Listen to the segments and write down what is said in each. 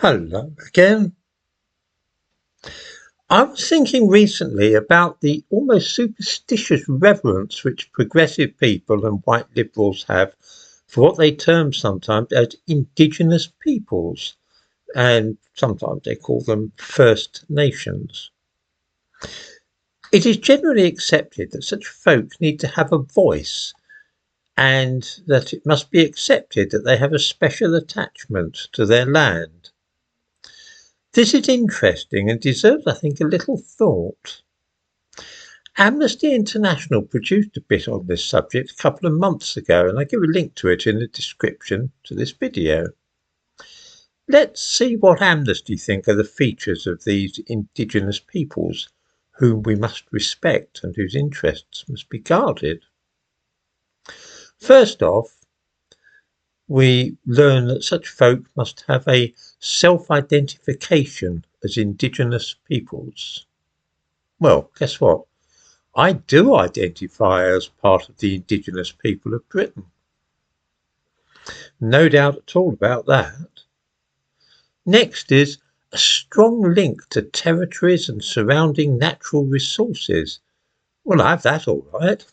Hello again. I was thinking recently about the almost superstitious reverence which progressive people and white liberals have for what they term sometimes as indigenous peoples, and sometimes they call them First Nations. It is generally accepted that such folk need to have a voice, and that it must be accepted that they have a special attachment to their land. This is interesting and deserves, I think, a little thought. Amnesty International produced a bit on this subject a couple of months ago, and I give a link to it in the description to this video. Let's see what Amnesty think are the features of these indigenous peoples whom we must respect and whose interests must be guarded. First off, we learn that such folk must have a self-identification as indigenous peoples. Well, guess what? I do identify as part of the indigenous people of Britain. No doubt at all about that. Next is a strong link to territories and surrounding natural resources. Well, I have that all right.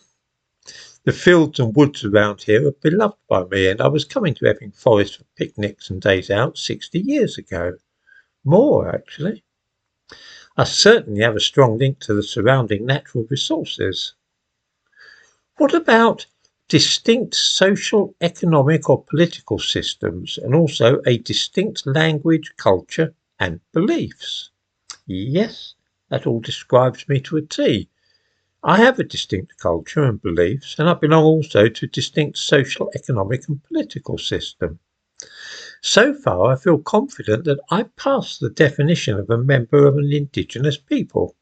The fields and woods around here are beloved by me, and I was coming to Epping Forest for picnics and days out 60 years ago. More, actually. I certainly have a strong link to the surrounding natural resources. What about distinct social, economic or political systems, and also a distinct language, culture and beliefs? Yes, that all describes me to a T. I have a distinct culture and beliefs, and I belong also to a distinct social, economic and political system. So far, I feel confident that I pass the definition of a member of an indigenous people.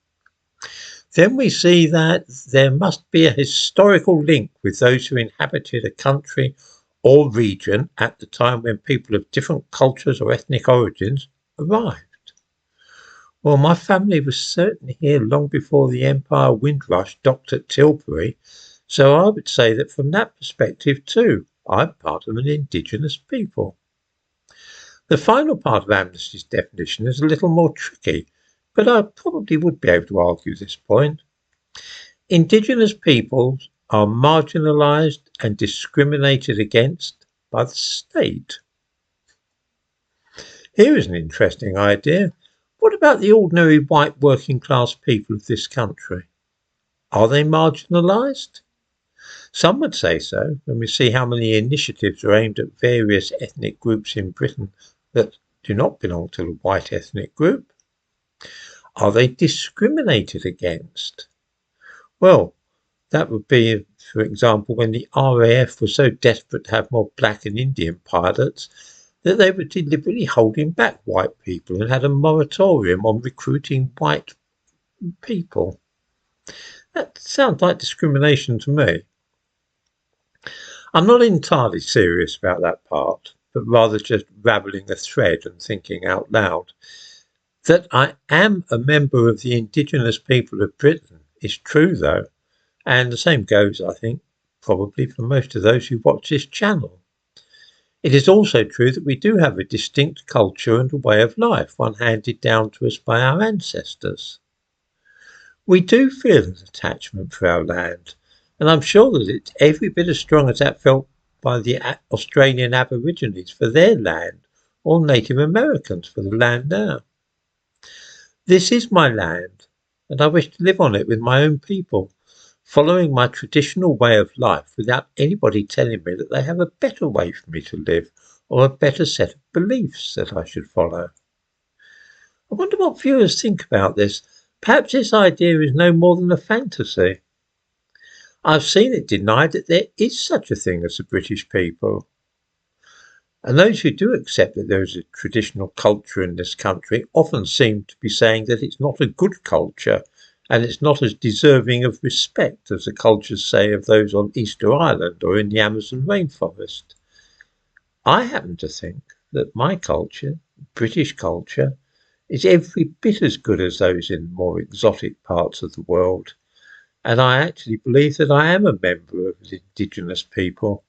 Then we see that there must be a historical link with those who inhabited a country or region at the time when people of different cultures or ethnic origins arrived. Well, my family was certainly here long before the Empire Windrush docked at Tilbury, so I would say that from that perspective too, I'm part of an indigenous people. The final part of Amnesty's definition is a little more tricky, but I probably would be able to argue this point. Indigenous peoples are marginalised and discriminated against by the state. Here is an interesting idea. What about the ordinary white working class people of this country? Are they marginalised? Some would say so, when we see how many initiatives are aimed at various ethnic groups in Britain that do not belong to the white ethnic group. Are they discriminated against? Well, that would be, for example, when the RAF was so desperate to have more black and Indian pilots that they were deliberately holding back white people and had a moratorium on recruiting white people. That sounds like discrimination to me. I'm not entirely serious about that part, but rather just rattling a thread and thinking out loud. That I am a member of the indigenous people of Britain is true, though, and the same goes, I think, probably for most of those who watch this channel. It is also true that we do have a distinct culture and a way of life, one handed down to us by our ancestors. We do feel an attachment for our land, and I'm sure that it's every bit as strong as that felt by the Australian Aborigines for their land, or Native Americans for the land now. This is my land, and I wish to live on it with my own people, following my traditional way of life without anybody telling me that they have a better way for me to live or a better set of beliefs that I should follow. I wonder what viewers think about this. Perhaps this idea is no more than a fantasy. I've seen it denied that there is such a thing as the British people. And those who do accept that there is a traditional culture in this country often seem to be saying that it's not a good culture and it's not as deserving of respect as the cultures, say, of those on Easter Island or in the Amazon rainforest. I happen to think that my culture, British culture, is every bit as good as those in more exotic parts of the world, and I actually believe that I am a member of the indigenous people.